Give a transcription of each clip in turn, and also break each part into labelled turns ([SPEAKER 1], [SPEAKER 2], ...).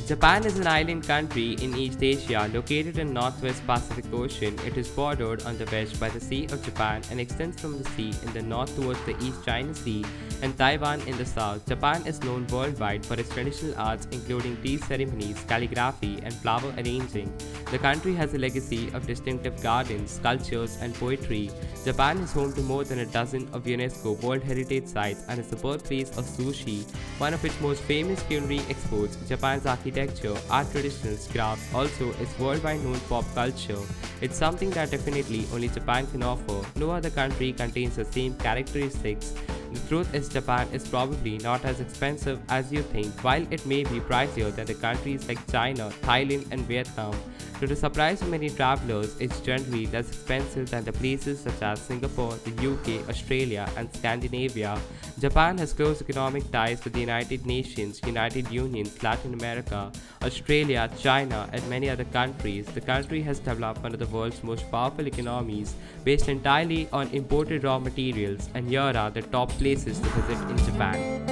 [SPEAKER 1] Japan is an island country in East Asia located in Northwest Pacific Ocean. It is bordered on the west by the Sea of Japan and extends from the sea in the north towards the East China Sea and Taiwan in the south. Japan is known worldwide for its traditional arts including tea ceremonies, calligraphy, and flower arranging. The country has a legacy of distinctive gardens, sculptures, and poetry. Japan is home to more than a dozen of UNESCO World Heritage Sites and is the birthplace of sushi, one of its most famous culinary exports. Japan's architecture, art traditions, crafts, also its worldwide known pop culture. It's something that definitely only Japan can offer. No other country contains the same characteristics. The truth is, Japan is probably not as expensive as you think, while it may be pricier than the countries like China, Thailand, and Vietnam. To the surprise of many travelers, it's generally less expensive than the places such as Singapore, the UK, Australia, and Scandinavia. Japan has close economic ties with the United Nations, United Unions, Latin America, Australia, China, and many other countries. The country has developed one of the world's most powerful economies based entirely on imported raw materials, and here are the top places to visit in Japan.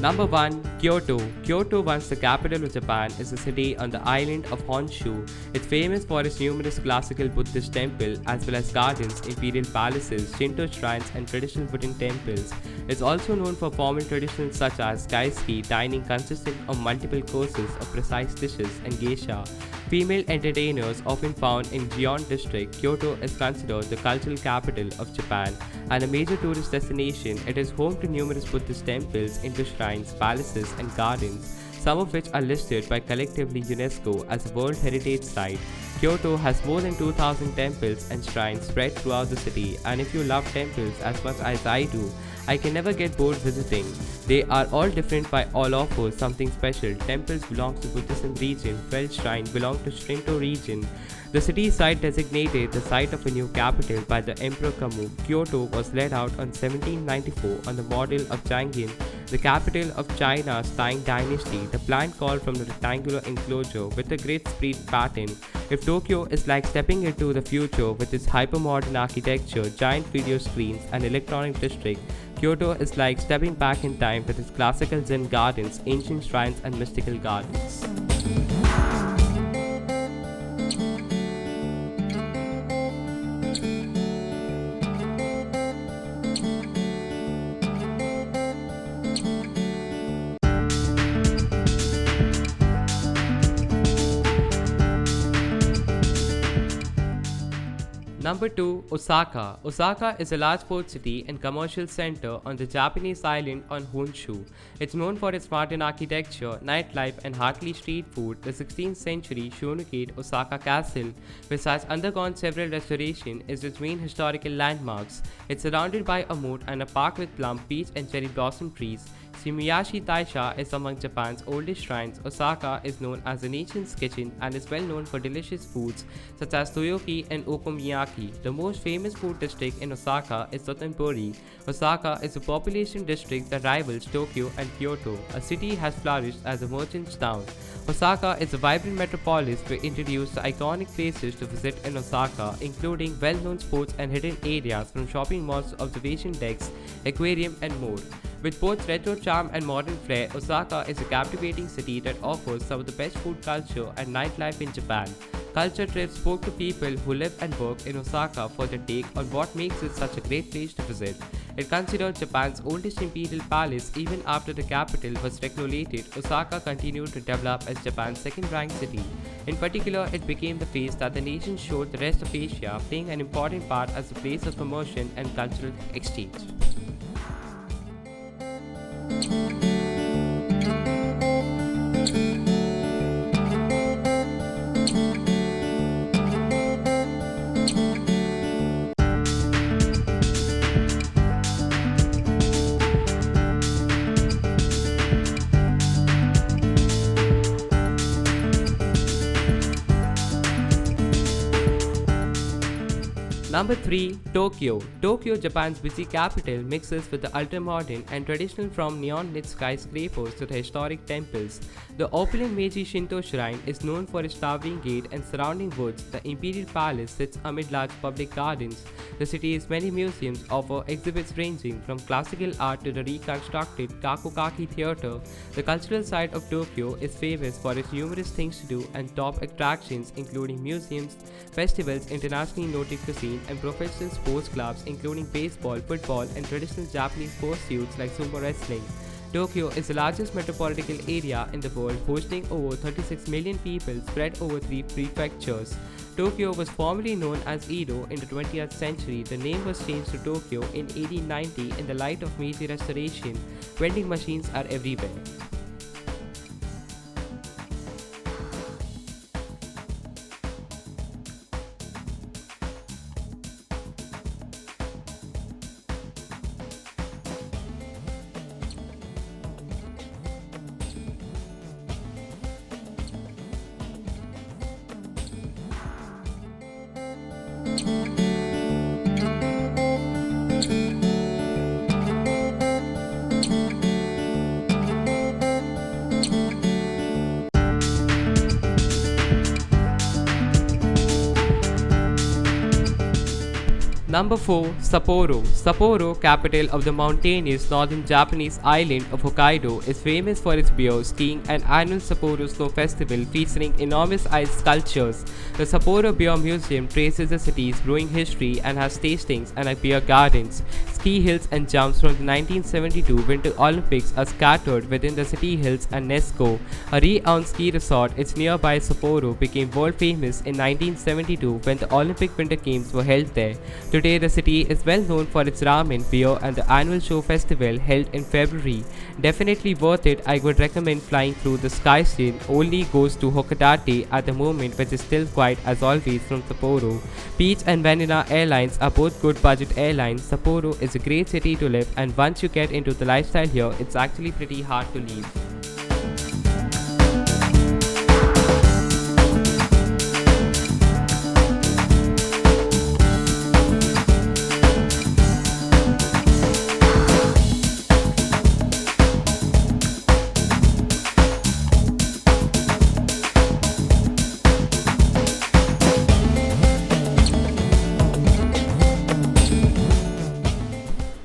[SPEAKER 1] Number 1. Kyoto. Kyoto, once the capital of Japan, is a city on the island of Honshu. It's famous for its numerous classical Buddhist temples as well as gardens, imperial palaces, Shinto shrines, and traditional wooden temples. It's also known for formal traditions such as kaiseki, dining consisting of multiple courses of precise dishes, and geisha. Female entertainers often found in Gion district. Kyoto is considered the cultural capital of Japan and a major tourist destination. It is home to numerous Buddhist temples, Hindu shrines, palaces, and gardens, some of which are listed by collectively UNESCO as a World Heritage Site. Kyoto has more than 2,000 temples and shrines spread throughout the city, and if you love temples as much as I do, I can never get bored visiting. They are all different but all offer something special. Temples belong to Buddhism region, Well Shrine belong to Shinto region. The city site designated the site of a new capital by the Emperor Kamu. Kyoto was laid out on 1794 on the model of Chang'an, the capital of China's Tang dynasty. The plan called from the rectangular enclosure with a great spread pattern. If Tokyo is like stepping into the future with its hypermodern architecture, giant video screens, and electronic district, Kyoto is like stepping back in time with its classical Zen gardens, ancient shrines, and mystical gardens. Number 2. Osaka. Osaka is a large port city and commercial center on the Japanese island on Honshu. It's known for its modern architecture, nightlife, and hearty street food. The 16th century Shonunkate Osaka Castle, which has undergone several restorations, is its main historical landmarks. It's surrounded by a moat and a park with plum, peach, and cherry blossom trees. Sumiyoshi Taisha is among Japan's oldest shrines. Osaka is known as the nation's kitchen and is well known for delicious foods such as toyoki and okonomiyaki. The most famous food district in Osaka is Dotonbori. Osaka is a population district that rivals Tokyo and Kyoto. A city has flourished as a merchant's town. Osaka is a vibrant metropolis which introduced the iconic places to visit in Osaka, including well-known sports and hidden areas from shopping malls to observation decks, aquarium, and more. With both retro charm and modern flair, Osaka is a captivating city that offers some of the best food culture and nightlife in Japan. Culture Trips spoke to people who live and work in Osaka for their take on what makes it such a great place to visit. It considered Japan's oldest imperial palace. Even after the capital was regulated, Osaka continued to develop as Japan's second-ranked city. In particular, it became the face that the nation showed the rest of Asia, playing an important part as a place of immersion and cultural exchange. Number 3. Tokyo. Tokyo, Japan's busy capital, mixes with the ultra-modern and traditional from neon-lit skyscrapers to the historic temples. The opulent Meiji Shinto shrine is known for its towering gate and surrounding woods. The imperial palace sits amid large public gardens. The city's many museums offer exhibits ranging from classical art to the reconstructed Kakukaki Theatre. The cultural side of Tokyo is famous for its numerous things to do and top attractions including museums, festivals, internationally noted cuisine, and professional sports clubs including baseball, football, and traditional Japanese pursuits like sumo wrestling. Tokyo is the largest metropolitan area in the world, hosting over 36 million people spread over 3 prefectures. Tokyo was formerly known as Edo in the 20th century. The name was changed to Tokyo in 1890 in the light of Meiji Restoration. Vending machines are everywhere. Number 4. Sapporo. Sapporo, capital of the mountainous northern Japanese island of Hokkaido, is famous for its beer, skiing, and annual Sapporo Snow Festival featuring enormous ice sculptures. The Sapporo Beer Museum traces the city's brewing history and has tastings and beer gardens. Ski hills and jumps from the 1972 Winter Olympics are scattered within the city hills and Nesco. A renowned ski resort, its nearby Sapporo, became world famous in 1972 when the Olympic Winter Games were held there. Today, the city is well known for its ramen, beer, and the annual show festival held in February. Definitely worth it. I would recommend flying through the sky scene. Only goes to Hokkaido at the moment, which is still quiet as always from Sapporo. Peach and Vanilla Airlines are both good budget airlines. Sapporo is a great city to live, and once you get into the lifestyle here, it's actually pretty hard to leave.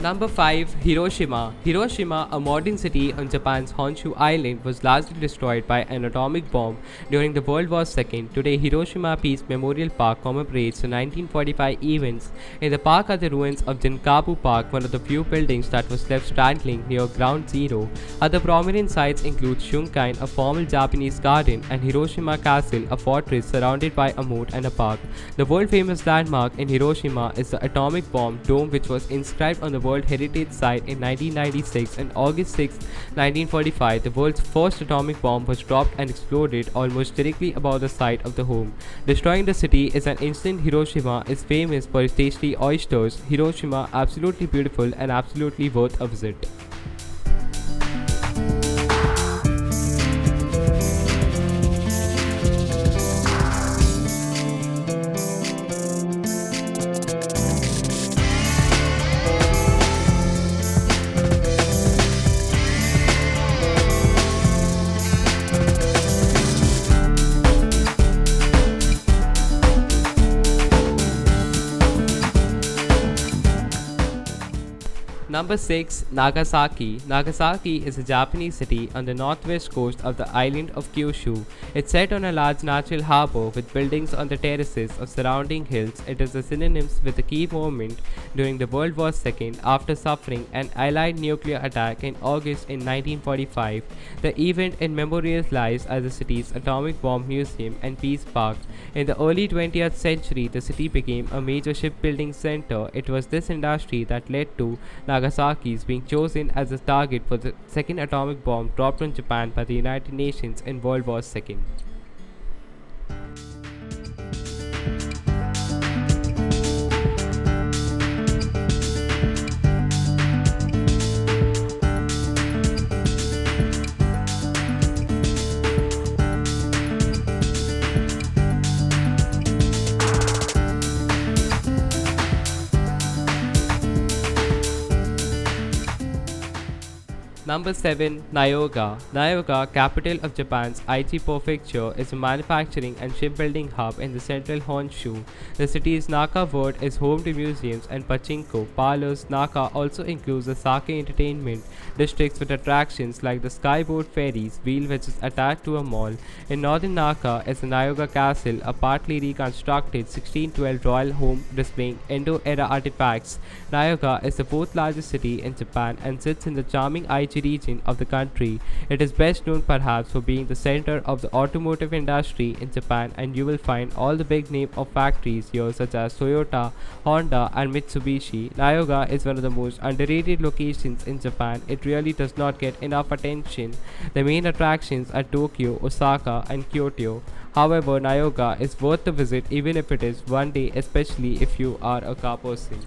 [SPEAKER 1] Number 5. Hiroshima. Hiroshima, a modern city on Japan's Honshu Island, was largely destroyed by an atomic bomb during the World War II. Today, Hiroshima Peace Memorial Park commemorates the 1945 events. In the park are the ruins of Jinkabu Park, one of the few buildings that was left standing near Ground Zero. Other prominent sites include Shunkain, a formal Japanese garden, and Hiroshima Castle, a fortress surrounded by a moat and a park. The world-famous landmark in Hiroshima is the atomic bomb dome, which was inscribed on the World Heritage Site in 1996. On August 6, 1945, the world's first atomic bomb was dropped and exploded almost directly above the site of the home, destroying the city. Is an instant. Hiroshima is famous for its tasty oysters. Hiroshima, absolutely beautiful and absolutely worth a visit. Number 6. Nagasaki. Nagasaki is a Japanese city on the northwest coast of the island of Kyushu. It's set on a large natural harbor with buildings on the terraces of surrounding hills. It is a synonym with a key moment during the World War II after suffering an Allied nuclear attack in August in 1945. The event in memorialized as the city's atomic bomb museum and peace park. In the early 20th century, the city became a major shipbuilding center. It was this industry that led to Nagasaki's being chosen as a target for the second atomic bomb dropped on Japan by the United Nations in World War II. Number 7. Nyoga. Nyoga, capital of Japan's Aichi Prefecture, is a manufacturing and shipbuilding hub in the central Honshu. The city's Naka ward is home to museums and pachinko parlors. Naka also includes the sake entertainment districts with attractions like the skyboard ferries wheel which is attached to a mall. In northern Naka is the Nyoga Castle, a partly reconstructed 1612 royal home displaying Edo-era artifacts. Nyoga is the fourth largest city in Japan and sits in the charming Aichi region of the country. It is best known perhaps for being the center of the automotive industry in Japan, and you will find all the big name of factories here such as Toyota, Honda and Mitsubishi. Nyoga is one of the most underrated locations in Japan. It really does not get enough attention. The main attractions are Tokyo, Osaka and Kyoto. However, Nyoga is worth the visit even if it is one day, especially if you are a car person.